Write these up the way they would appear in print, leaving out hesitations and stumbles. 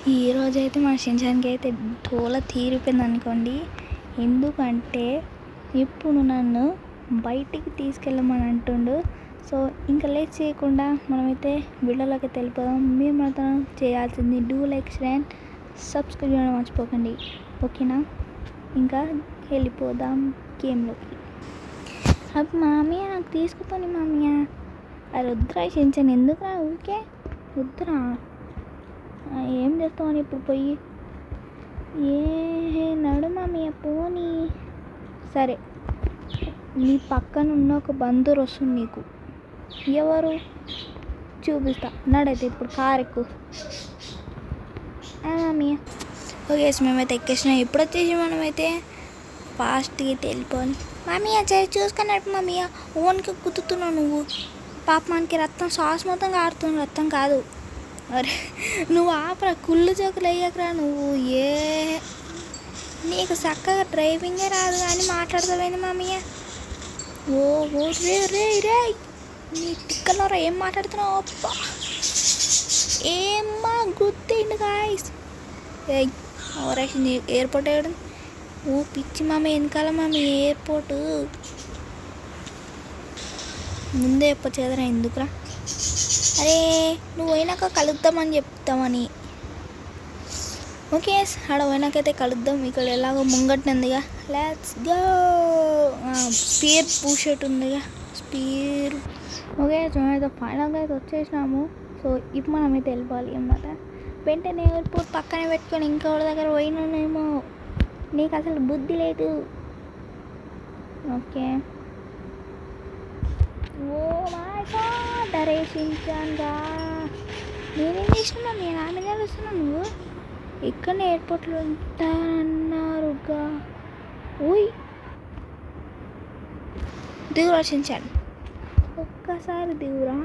ఈరోజైతే మా షించాన్కి అయితే తోల తీరిపోయింది అనుకోండి. ఎందుకంటే ఇప్పుడు నన్ను బయటికి తీసుకెళ్ళమని అంటుండు. సో ఇంకా లేట్ చేయకుండా మనమైతే వీడియోలోకి వెళ్ళిపోదాం. మీరు మాత్రం చేయాల్సింది do like share and subscribe చేయడం మర్చిపోకండి, ఓకేనా? ఇంకా వెళ్ళిపోదాం గేమ్లోకి. అప్పుడు మామయ్య నాకు తీసుకుపోని మామయ్య. అది వద్దురా షించాన్, ఎందుకురా ఊరికే వద్దురా. ఏం చేస్తామని ఇప్పుడు పోయి నడు మామయ్య పోనీ. సరే, నీ పక్కన ఉన్న ఒక బందరు వస్తుంది నీకు. ఎవరు చూపిస్తా, నడైతే ఇప్పుడు కారు ఎక్కువ. మామయ్య ఓకే, మేమైతే ఎక్కేసినాం. ఎప్పుడు వచ్చేసి మనమైతే ఫాస్ట్గా అయితే వెళ్ళిపోవాలి. మామయ్య సరే చూసుకున్నట్టు మామయ్య, ఓన్కి కుతుతున్నావు నువ్వు. పాప మనకి రక్తం సాస్ మొత్తం కారుతుంది, రక్తం కాదు. అరే నువ్వు ఆపరా, కుళ్ళు జోకులు అయ్యాకరా నువ్వు. నీకు చక్కగా డ్రైవింగే రాదు కానీ మాట్లాడతావేంది మామయ్య? ఓ రే రే రే, నీ టిక్కలరా ఏం మాట్లాడుతున్నావు? అబ్బా ఏమ్మా గుర్తిండు గాయస్. ఓవరాక్షన్. ఎయిర్పోర్ట్ వేయడం ఓ పిచ్చి మామయ్య, వెనకాల మామయ్య ఎయిర్పోర్టు. ముందే చెప్పచ్చు కదరా, ఎందుకురా? అరే నువ్వు పోయినాక కలుద్దామని చెప్తామని. ఓకే ఆడ పోయినాకైతే కలుద్దాం. ఇక్కడ ఎలాగో ముంగట్టిందిగా, లెట్స్ గో. స్పీర్ పూషెట్ ఉందిగా, స్పీర్. ఓకే మేమైతే ఫైనల్గా అయితే వచ్చేసినాము. సో ఇప్పుడు మనమైతే వెళ్ళిపోవాలి అన్నమాట. వెంటనే ఎయిర్పోర్ట్ పక్కనే పెట్టుకొని ఇంకోటి దగ్గర పోయినానేమో. నీకు అసలు బుద్ధి లేదు. ఓకే ఓ మై గాడ్, అరే షించాన్గా నేనేం చేసినా? మీ నాన్నగారు వస్తున్నా, నువ్వు ఇక్కడనే ఎయిర్పోర్ట్లో ఉంటానన్నారుగా. ఓయ్ దిగురా షించాన్, ఒక్కసారి దిగురా.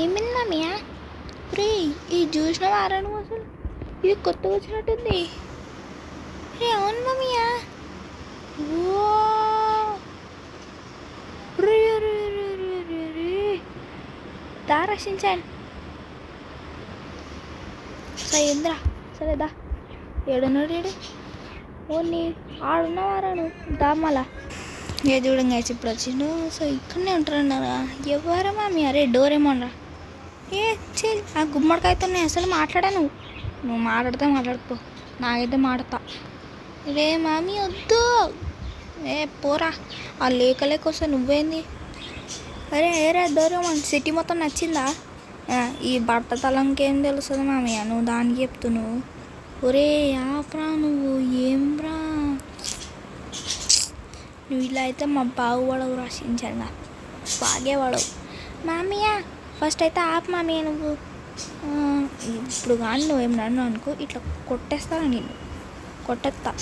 ఏమైంది మామయ్య? రే ఈ చూసిన వారా నువ్వు? అసలు ఇది కొత్తగా వచ్చినట్టుంది. రే అవును మామయ్య. ఓ దారా షించాన్. సరే ఇంద్రా, సరేదా. ఏడున్నాడు ఏడు? ఓ ఆడున్నవారా నువ్వు? దామలా ఏ చూడంగా ఇప్పుడు వచ్చిండు. సో ఇక్కడనే ఉంటారన్నారా? ఎవరా మామి? అరే డోరేమోనరా. చెల్ ఆ గుమ్మడికాయతో నేను అసలు మాట్లాడాను. నువ్వు మాట్లాడితే మాట్లాడుకో, నాకైతే మాడతా. రే మామి వద్దు, పోరా. ఆ లేక వస్తే నువ్వేంది? అరే ఏరా డోరేమోన్, సిటీ మొత్తం నచ్చిందా? ఈ బట్ట తలంకి ఏం తెలుస్తుంది మామయ్య, నువ్వు దానికి చెప్తున్నావు. ఒరే ఆపరా నువ్వు, ఏం రా నువ్వు. ఇలా అయితే మా బాగు పడవు రాసించానుగా, బాగే పడవు మామయ్య. ఫస్ట్ అయితే ఆపు మామయ్య నువ్వు. ఇప్పుడు కానీ నువ్వేం నన్ను అనుకో, ఇట్లా కొట్టేస్తాను, నేను కొట్టేస్తా.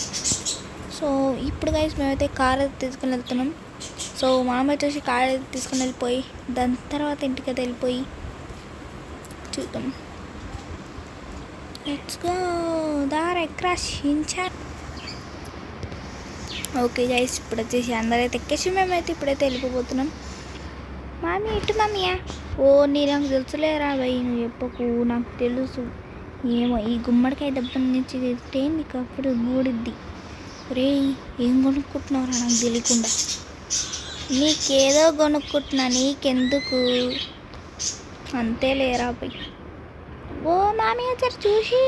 సో ఇప్పుడు గైస్ మేమైతే కార్ అయితే తీసుకుని వెళ్తున్నాం. సో మనం వచ్చేసి కార్ అయితే తీసుకుని వెళ్ళిపోయి దాని తర్వాత ఇంటికైతే వెళ్ళిపోయి చూద్దాం. లెట్స్ గో దార్ ఎక్రాస్ షించాన్. ఓకే గైస్ ఇప్పుడు వచ్చేసి అందరైతే ఎక్కేసి మేమైతే ఇప్పుడైతే వెళ్ళిపోతున్నాం. మామీ ఇటు మామయ్య. ఓ నాకు తెలుసులేరా భయ్, నువ్వు చెప్పకు, నాకు తెలుసు. ఏమో ఈ గుమ్మడికాయ దెబ్బ నుంచి తింటే నీకు అప్పుడు గూడిద్ది. రే ఏం కొనుక్కుంటున్నావురా నాకు తెలియకుండా? నీకేదో కొనుక్కుంటున్నా, నీకెందుకు? అంతే లేరా భయ్. ఓ మామయ్య వచ్చారు చూసి.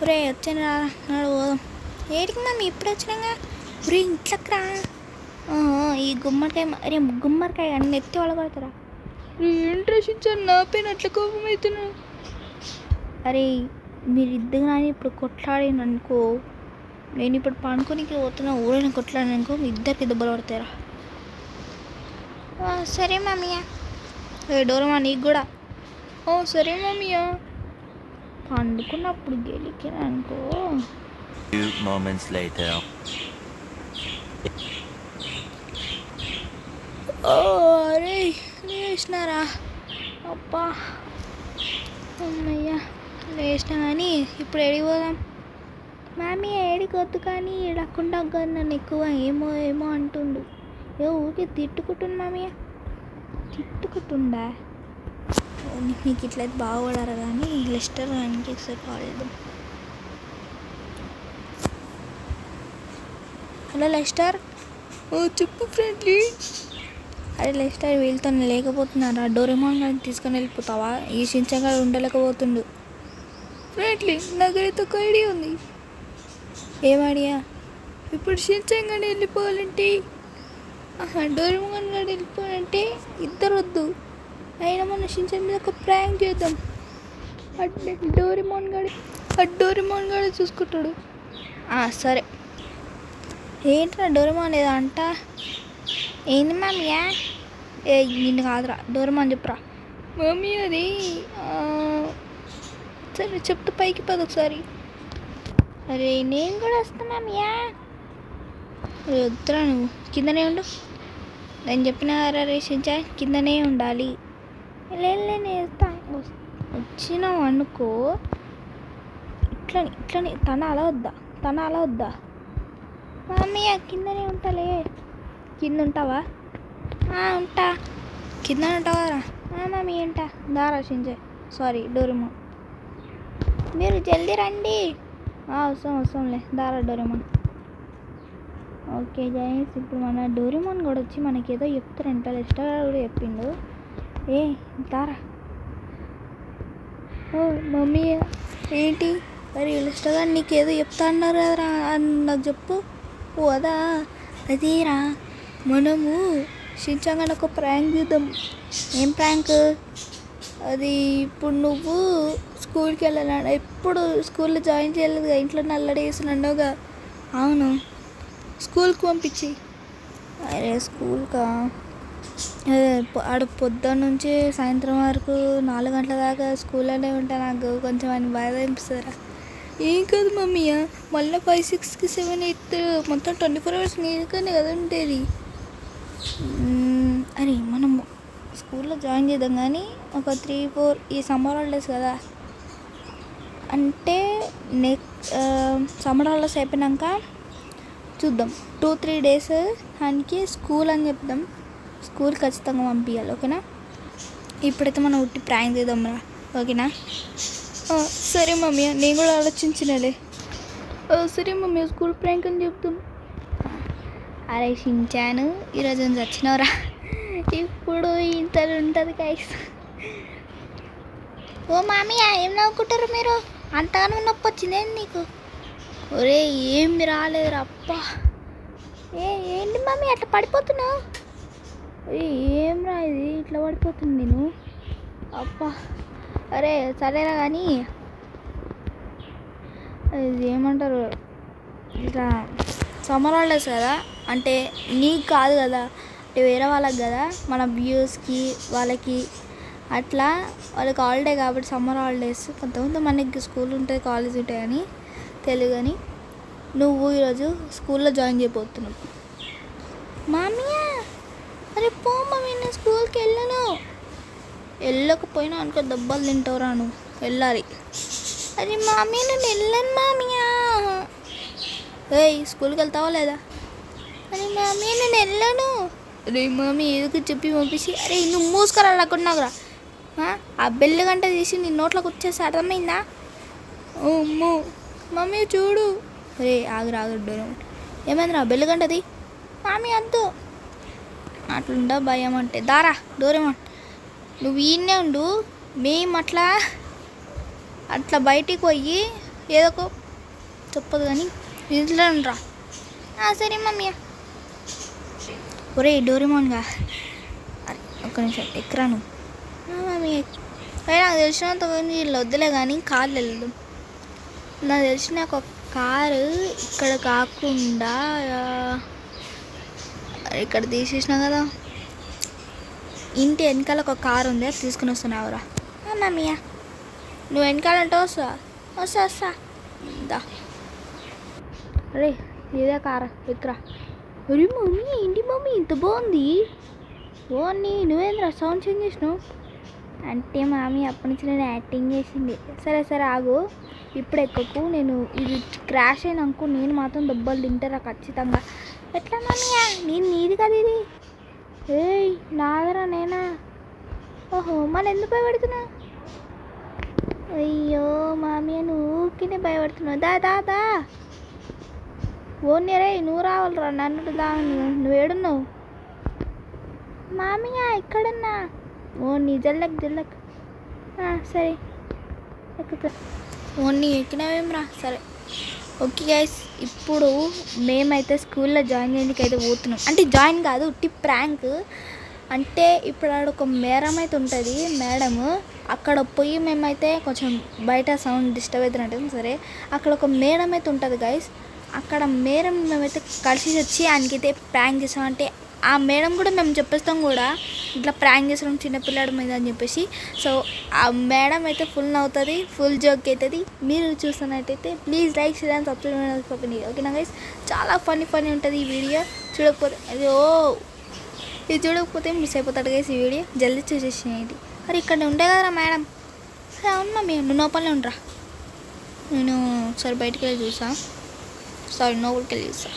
రే వచ్చాను రా, నాడు పోదాం. ఏడికి మామి ఇప్పుడు వచ్చినాగా? రే ఇంట్లోకి రా. ఈ గుమ్మడికాయ, అరే గుమ్మడికాయ కానీ నెత్తి వాళ్ళ పడతారా? ఏంటి రచించాను, నా పైన అట్లా కోపం అవుతున్నావు? అరే మీరు ఇద్దరు కానీ ఇప్పుడు కొట్లాడిన అనుకో, నేను ఇప్పుడు పండుకోనికి పోతున్నా, ఊరైనా కొట్లాడిన అనుకో, మీ ఇద్దరికి దెబ్బలు పడతారా? సరే మామయ్య. డోరమా నీకు కూడా? సరే మామయ్య. పండుకున్నప్పుడు గెలికినా అనుకో. అరే లేచినారా? అబ్బా అమ్మయ్య లేచినా. కానీ ఇప్పుడు ఎడిపోదాం? మామీ ఏడికి వద్దు కానీ ఎడకుండా నన్ను ఎక్కువ ఏమో ఏమో అంటుండు. ఊరికే తిట్టుకుంటుండు మామయ్య, తిట్టుకుంటుండా? నీకు ఇట్లయితే బాగుపడారు కానీ లెస్టర్ ఆయనకి ఒకసారి కాల్ చేద్దాం. Hello Lester. చెప్పు ఫ్రెండ్లీ. అరే లెస్టర్, వీళ్ళతో లేకపోతున్నారా? డోరేమాన్ గారిని తీసుకొని వెళ్ళిపోతావా? ఈ షించాన్ ఉండలేకపోతుండు. ఫ్రెండ్లీ, నాకైతే ఒక ఐడియా ఉంది. ఏం ఐడియా? ఇప్పుడు షించాన్ గారిని వెళ్ళిపోవాలంటే, డోరేమాన్ గారిని వెళ్ళిపోవాలంటే ఇద్దరు వద్దు. అయినా మన షించాన్ మీద ఒక ప్రాంక్ చేద్దాం. డోరేమాన్ గారు చూసుకుంటాడు. సరే. ఏంట్రా డోరేమాన్ ఏదో అంట? ఏంది మామయ్య? నిన్ను కాదురా, డోరేమాన్ చెప్పురా. మమ్మీ అది సరే చెప్తూ పైకి పద ఒకసారి. అరే నేను కూడా వస్తా మామయ్య. వద్దురా, నువ్వు కిందనే ఉండు. నేను చెప్పిన రేషించా కిందనే ఉండాలి. నేను వేస్తా. వచ్చినావు అనుకో, ఇట్లని తన అలా వద్దా? మమ్మీ కిందనే ఉంటాలే. కింద ఉంటావా? ఉంటా. కింద ఉంటావారా? మమ్మీ ఏంటా? దారా షించాన్, సారీ డోరేమాన్, మీరు జల్దీ రండి. అవసరంలే, దారా డోరేమాన్. ఓకే గైస్, ఇప్పుడు మన డోరేమాన్ కూడా వచ్చి మనకి ఏదో చెప్తారంట. లెస్టర్ కూడా చెప్పిండు. దారా. మమ్మీ ఏంటి? మరి లెస్టర్ గారు నీకేదో చెప్తా అన్నారు కదరా, నాకు చెప్పు. అదేరా, మనము షించాన్ గారిని ఒక ప్రాంక్ చేద్దాం. ఏం ప్రాంక్ అది? ఇప్పుడు నువ్వు స్కూల్కి వెళ్ళాలి, ఎప్పుడు స్కూల్లో జాయిన్ చేయలేదుగా, ఇంట్లో నల్లడి వేసినావుగా. అవును, స్కూల్కి పంపించి. అరే స్కూల్కా? ఆడ పొద్దున్న నుంచి సాయంత్రం వరకు 4 గంటల దాకా స్కూల్లోనే ఉంటా. నాకు కొంచెం అని బాధ అనిపిస్తారా? ఏం కాదు మమ్మీ, మళ్ళీ 5, 6, 7, 8 మొత్తం 24 hours నీకనే కదా ఉండేది. అని మనం స్కూల్లో జాయిన్ చేద్దాం కానీ ఒక 3, 4 ఈ సమ్మర్ హాలిడేస్ కదా, అంటే నెక్స్ట్ సమ్మర్ హాలిడేస్ అయిపోయినాక చూద్దాం. 2-3 days దానికి స్కూల్ అని చెప్దాం. స్కూల్ ఖచ్చితంగా పంపించాలి, ఓకేనా? ఇప్పుడైతే మనం ఉట్టి ప్రాంక్ చేద్దాం రా, ఓకేనా? సరే మమ్మీ, నేను కూడా ఆలోచించినలే. సరే మమ్మీ, స్కూల్ ప్రాంక్ అని చెప్తాం. అరే షించాన్, ఈరోజు వచ్చినవరా? ఇప్పుడు ఇంత ఉంటుంది గైస్. ఓ మామీ, ఏం నవ్వుకుంటారు మీరు? అంతగానో నొప్పి వచ్చిందేంటి నీకు? ఒరే ఏం రాలేదురా అప్పా. ఏంటి మమ్మీ అట్లా పడిపోతున్నావు? ఏం రా ఇది, ఇట్లా పడిపోతుంది నేను అప్పా. అరే సరేరా కానీ ఇది ఏమంటారు, ఇట్లా సమ్మర్ హాలిడేస్ కదా, అంటే నీకు కాదు కదా, అంటే వేరే వాళ్ళకి కదా, మన వ్యూస్కి వాళ్ళకి అట్లా. వాళ్ళకి హాలిడే కాబట్టి సమ్మర్ హాలిడేస్. కొంతమంది మనకి స్కూల్ ఉంటుంది, కాలేజ్ ఉంటాయి అని తెలియదు. కానీ నువ్వు ఈరోజు స్కూల్లో జాయిన్ చేయబోతున్నావు. మామయ్య, అరే పో మమ్మీ, నేను స్కూల్కి వెళ్ళకపోయినా అనుకో దెబ్బలు తింటావురా. నువ్వు వెళ్ళాలి. అరే మామీ, నేను వెళ్ళాను మామయ్య. స్కూల్కి వెళ్తావా లేదా? అరే మామీ, నేను వెళ్ళాను. అరే మమ్మీ ఏదో చెప్పి పంపించి, అరే నువ్వు మూసుకురా లేకున్నావురా. ఆ బెల్లు గంట తీసి నీ నోట్లోకి వచ్చేసి అర్థమైందా? అమ్మో మమ్మీ చూడు. అరే ఆగుడు, ఏమైందిరా? బెల్లు గంటది. మామీ వద్దు, అట్లుంటా భయం అంటే. దారా డోరేమాన్, నువ్వు ఈయన్నే ఉండు. మేము అట్లా బయటికి పోయి ఏదో ఒక చెప్పదు కానీ ఇంట్లో ఉండరా. సరే మమ్మీ. ఒరే డోరేమాన్గా, ఒక్క నిమిషం ఎక్కరా నువ్వు. మమ్మీ నాకు తెలిసినంత వీళ్ళు వద్దులే కానీ కార్లు వెళ్దాం. నాకు తెలిసిన ఒక కారు ఇక్కడ కాకుండా ఇక్కడ తీసేసినా కదా, ఇంటి వెనకాల ఒక కారు ఉంది, అది తీసుకుని వస్తున్నావురా. మమ్మీ నువ్వు వెనకాలంటే వస్తా. దా. అరే ఇదే కారా, ఎక్కరా. అరే మమ్మీ ఏంటి మమ్మీ ఇంత బాగుంది? నువ్వేంద్రా సౌండ్ చేంజ్ చేసినావు? అంటే మామీ అప్పటి నుంచి నేను యాక్టింగ్ చేసింది. సరే ఆగు, ఇప్పుడు ఎక్కకు. నేను ఇది క్రాష్ అయినాకో నేను మాత్రం దెబ్బలు తింటారా ఖచ్చితంగా. ఎట్లా మమ్మీ? నీది కదా ఇది. నాదరా నేనా? ఓహో మళ్ళీ ఎందుకు భయపడుతున్నా? అయ్యో మామయ్య నువ్వు ఊరికినే భయపడుతున్నావు. దా దా దా ఓన్నే రే, నువ్వు రావాలిరా నన్ను దా. నువ్వు ఏడున్నావు? మామయ్య ఇక్కడున్నా. ఓ నీ జల్లక్ జల్లక్. సరే ఎక్కుతా. ఓన్లీ ఎక్కినావేమ్రా? సరే ఓకే గైస్, ఇప్పుడు మేమైతే స్కూల్లో జాయిన్ చేయడానికి అయితే పోతున్నాం. అంటే జాయిన్ కాదు, ఉట్టి ప్రాంక్. అంటే ఇప్పుడు ఆడ ఒక మేడం అయితే ఉంటుంది, మేడము. అక్కడ పోయి మేమైతే కొంచెం బయట సౌండ్ డిస్టర్బ్ అవుతున్నట్టు. సరే అక్కడ ఒక మేడం అయితే ఉంటుంది గైస్. అక్కడ మేడం మేమైతే కలిసి వచ్చి ఆయనకైతే ప్రాంక్ చేస్తాం. అంటే ఆ మేడం కూడా మేము చెప్పేస్తాం కూడా ఇట్లా ప్రాంక్ చేస్తాం చిన్నపిల్లాడి మీద అని చెప్పేసి. సో ఆ మేడం అయితే ఫుల్ నవ్వుతుంది, ఫుల్ జోక్ అవుతుంది. మీరు చూస్తున్నట్టయితే please like share and subscribe. ఓకేనా గైస్, చాలా ఫన్నీ ఉంటుంది ఈ వీడియో. చూడకపోతే ఇది చూడకపోతే మిస్ అయిపోతాడు గైస్ ఈ వీడియో. జల్దీ చూసేసేయండి. మరి ఇక్కడ ఉండే కదరా మేడం? అవునా మేము నువ్వు లోపలనే ఉండరా, నేను ఒకసారి బయటికి వెళ్ళి చూసా. సారీ లోపలికి వెళ్ళి చూసా.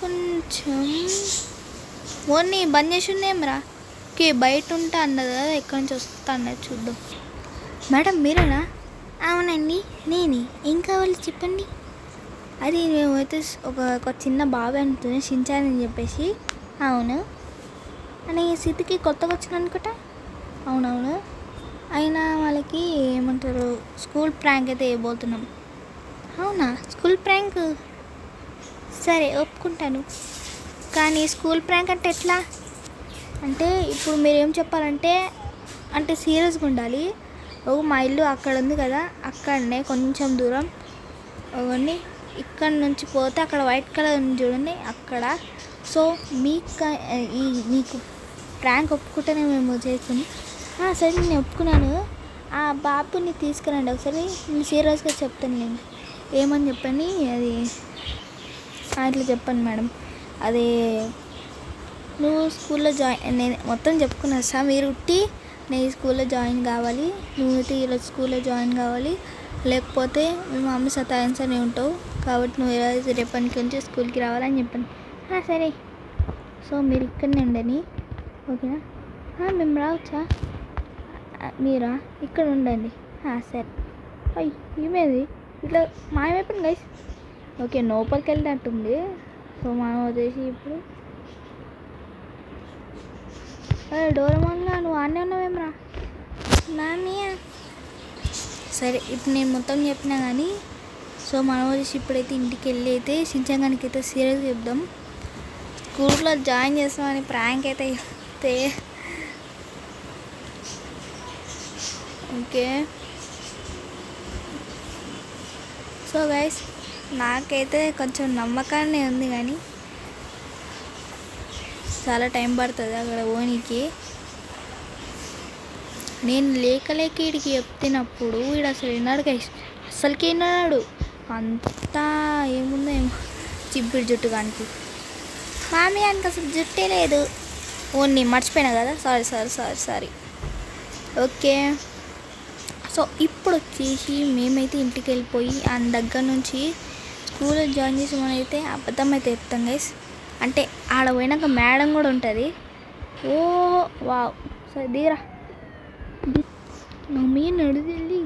కొంచెం ఓన్లీ బంద్ చేసి ఉందేమరా? ఓకే బయట ఉంటా అన్నది కదా, ఎక్కడి నుంచి వస్తా అన్నది చూద్దాం. మేడం మీరేనా? అవునండి నేనే, ఏం కావాలి చెప్పండి. అది మేమైతే ఒక చిన్న బాబాయ్ అంటుంది షించాన్ అని చెప్పేసి. అవును అని సిటీకి కొత్తగా వచ్చిన అనుకుంటా. అవునవును, అయినా వాళ్ళకి ఏమంటారు స్కూల్ ప్రాంక్ అయితే వేయబోతున్నాం. అవునా స్కూల్ ప్రాంక్? సరే ఒప్పుకుంటాను, కానీ స్కూల్ ప్రాంక్ అంటే ఎట్లా? అంటే ఇప్పుడు మీరు ఏం చెప్పాలంటే అంటే సీరియస్గా ఉండాలి. మా ఇల్లు అక్కడ ఉంది కదా, అక్కడనే కొంచెం దూరం అవన్నీ. ఇక్కడ నుంచి పోతే అక్కడ వైట్ కలర్ ఉంది చూడండి అక్కడ. సో మీకు ప్రాంక్ ఒప్పుకుంటేనే మేము చేస్తాము. సరే నేను ఒప్పుకున్నాను. ఆ బాబుని తీసుకురండి ఒకసారి, నేను సీరియస్గా చెప్తాను. నేను ఏమని చెప్పండి, అది అట్లా చెప్పండి మేడం. అదే నువ్వు స్కూల్లో నేను మొత్తం చెప్పుకున్నా సార్. మీరు ఉట్టి నేను స్కూల్లో జాయిన్ కావాలి, నువ్వు ఇలా స్కూల్లో జాయిన్ కావాలి, లేకపోతే మీ మమ్మీ సతాయించనే ఉంటావు కాబట్టి నువ్వు రేపటి నుంచి స్కూల్కి రావాలని చెప్పాను. సరే సో మీరు ఇక్కడనే ఉండని, ఓకేనా? మేము రావచ్చా? మీరా ఇక్కడ ఉండండి. సరే. అయ్యి ఏమేది ఇట్లా మాయమైపోయింది గైస్. ఓకే లోపలికి వెళ్ళినట్టుంది. సో మనం వచ్చేసి ఇప్పుడు డోరేమోన్గా నువ్వు ఆనే ఉన్నావేమరా? నాన్నయ్య సరే ఇప్పుడు నేను మొత్తం చెప్పినా కానీ. సో మనం వచ్చేసి ఇప్పుడైతే ఇంటికి వెళ్ళి అయితే షించాన్‌గానికి అయితే సీరియస్గా చెప్దాం. స్కూల్లో జాయిన్ చేస్తామని ప్రాంక్ అయితే చెప్తే ఓకే. సో గైస్ నాకైతే కొంచెం నమ్మకాన్ని ఉంది కానీ చాలా టైం పడుతుంది అక్కడ ఓనికి. నేను లేక వీడికి చెప్తున్నప్పుడు వీడు అసలు విన్నాడు గైస్, అసలుకి విన్నాడు. అంతా ఏముందో ఏమో చిబ్బిడి జుట్టు కానికి. మామీ ఆయనకి అసలు జుట్టే లేదు. ఓన్ని మర్చిపోయినా కదా, సారీ. ఓకే సో ఇప్పుడు వచ్చేసి మేమైతే ఇంటికి వెళ్ళిపోయి ఆయన దగ్గర నుంచి స్కూల్లో జాయిన్ చేసి మనమైతే అబద్ధం అయితే చెప్తాం గైస్. అంటే ఆడ పోయినాక మేడం కూడా ఉంటుంది. ఓ వావ్ సరే దిగరా మమ్మీ నడుదెళ్ళి.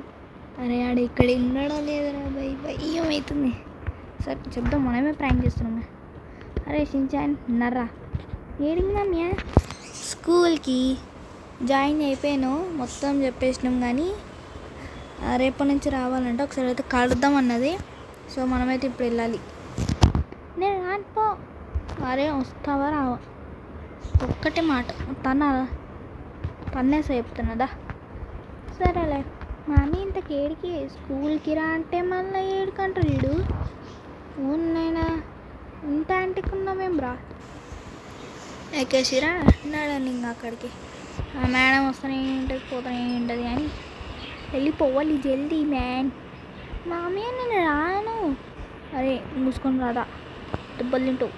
అరే ఆడ ఇక్కడ ఉన్నాడో లేదరా భయం అవుతుంది. సరే చెప్దాం, మనమే ప్రాంక్ చేస్తున్నాం. అరే షించాన్ నర్రా ఏడింగ్ మమ్మీ? స్కూల్కి జాయిన్ అయిపోయాను, మొత్తం చెప్పేసినాం. కానీ రేపటి నుంచి రావాలంటే ఒకసారి అయితే కలుద్దాం అన్నది. సో మనమైతే ఇప్పుడు వెళ్ళాలి. నేను రానిపో. అరే వస్తావా రావా? ఒక్కటే మాట తన్నేసా చెప్తున్నదా? సరేలే మామీ ఇంతకు ఏడికి స్కూల్కి రా అంటే మళ్ళీ ఏడుకంటారు వీడు. నైనా ఇంత యాంటిక్ ఉన్నామేం రా? ఎక్కేసిరా నడండి ఇంకా అక్కడికి. మేడం వస్తూనే ఉంటుంది పోతూనే ఉంటుంది కానీ వెళ్ళిపోవాలి జల్దీ మ్యాన్. మామీ నేను రాను. అరే మూసుకొని రాదా, దెబ్బలు తింటావు.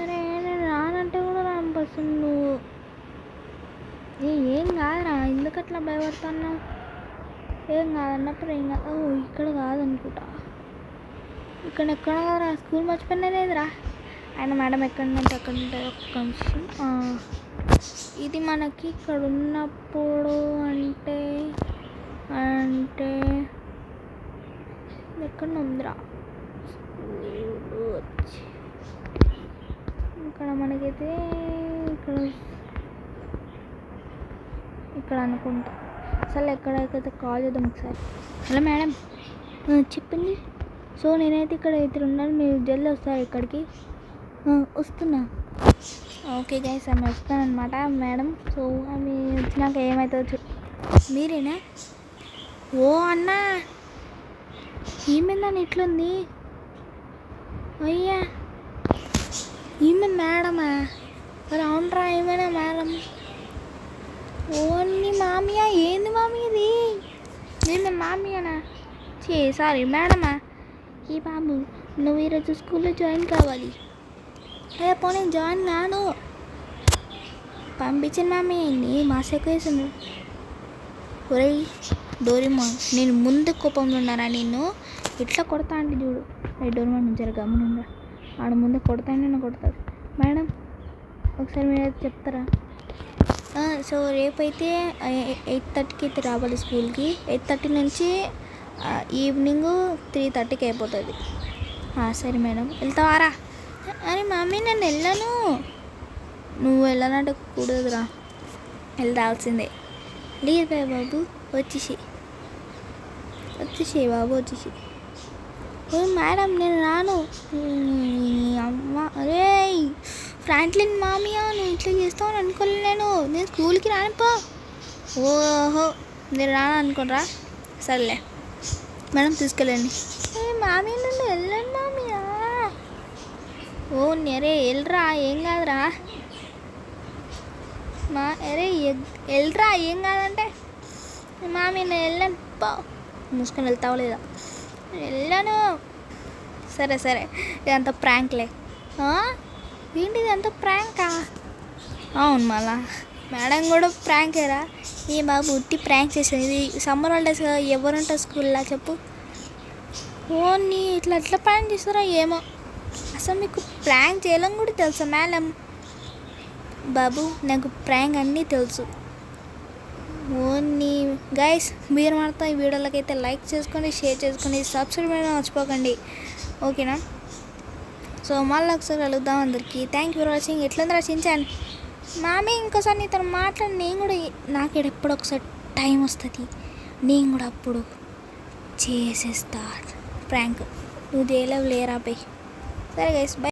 అరే నేను రానంటే కూడా రానిపిస్తుంది నువ్వు. ఏం కాదురా, ఎందుకు అట్లా భయపడుతున్నావు? ఏం కాదన్నప్పుడు ఏం కాదు. ఇక్కడ కాదనుకుంటా, ఇక్కడ ఎక్కడ కదరా, స్కూల్ మర్చిపోయినా లేదురా. ఆయన మేడం ఎక్కడ ఉంటే అక్కడ ఉంటుంది. ఒక్క నిమిషం. ఇది మనకి ఇక్కడ ఉన్నప్పుడు అంటే అంటే ఎక్కడ ఉందిరా ఇక్కడ మనకైతే ఇక్కడ అనుకుంటా. అసలు ఎక్కడికైతే కాల్ చేద్దాం ఒకసారి. హలో మేడం, చెప్పింది. సో నేనైతే ఇక్కడ ఇద్దరు ఉన్నాను, మీరు జల్దీ వస్తారు ఇక్కడికి. వస్తున్నా. ఓకే గైస్, ఆమె వస్తానమాట మేడం. సో ఆమె వచ్చినాక ఏమవుతుందో మీరేనా? ఓ అన్నా, ఈమె ఎట్లుంది? అయ్యా ఈమె మేడమా? మరి అవునరా, ఏమైనా మేడం? ఓన్లీ మామియా? ఏంది మామి ఇది? నేను మామియానా? సారీ మేడమా. ఈ బాబు నువ్వు ఈరోజు స్కూల్లో జాయిన్ కావాలి. అయ్యా పోనీ జాయిన్ కాను, పంపించండి మామి. నీ మాసేకు వేసాను. ఒరే డోరేమోన్, నేను ముందు కోపంలో ఉన్నారా? నిన్ను ఇట్లా కొడతా అంటే చూడు. డోరేమోన్ జర గమనుందా, ఆడ ముందు కొడతా నేను కొడతాడు. మేడం ఒకసారి మీరు చెప్తారా? సో రేపైతే 8:30కి అయితే రావాలి స్కూల్కి. 8:30 నుంచి ఈవినింగ్ 3:30కి అయిపోతుంది. సరే మేడం. వెళ్తావారా? అరే మమ్మీ నేను వెళ్ళను. నువ్వు వెళ్ళనంటే కూడదురా, వెళ్తాల్సిందే. లేదు బాబు, వచ్చేసి బాబు వచ్చేసి. మేడం నేను రాను. అమ్మ అరే ఫ్రాంక్లిన్ మామియా, నువ్వు ఇట్లా చేస్తావు అనుకోలేను. నేను స్కూల్కి రానిపో. ఓహో నేను రాను అనుకోనరా? సర్లే మేడం తీసుకెళ్ళండి. మామీ నన్ను వెళ్ళండి మామియా. ఓ అరే వెళ్ళరా, ఏం కాదురా. అరే వెళ్ళరా, ఏం కాదంటే. మామీ నేను వెళ్ళను పో. మూసుకొని వెళ్తావా లేదా? వెళ్ళను. సరే సరే, ఇదంతా ప్రాంక్లే. ఏంటిది అంత ప్రాంకా? అవును మళ్ళా మేడం కూడా ప్రాంకేరా? ఏ బాబు ఉట్టి ప్రాంక్ చేసేది. ఇది సమ్మర్ హాలిడేస్ ఎవరుంటారు స్కూల్లో చెప్పు. నీ ఇట్లా ఎట్లా ప్రాంక్ చేస్తారో ఏమో. అసలు మీకు ప్రాంక్ చేయడం కూడా తెలుసా మేడం? బాబు నాకు ప్రాంక్ అన్నీ తెలుసు. నీ గైస్, మీరు మాత్రం ఈ వీడియోలకి అయితే లైక్ చేసుకోండి, షేర్ చేసుకోండి, సబ్స్క్రైబ్ చేయడం మర్చిపోకండి. ఓకేనా? సో మళ్ళీ ఒకసారి కలుద్దాం అందరికీ. Thank you for watching. ఎట్లుంది రచించాను మామీ? ఇంకోసారి నీతో మాట్లాడి నేను కూడా, నాకు ఎప్పుడు ఒకసారి టైం వస్తుంది, నేను కూడా అప్పుడు చేసేస్తా ప్రాంక్. నువ్వు చేయలేవు లేరా పై. సరే గైస్, బై.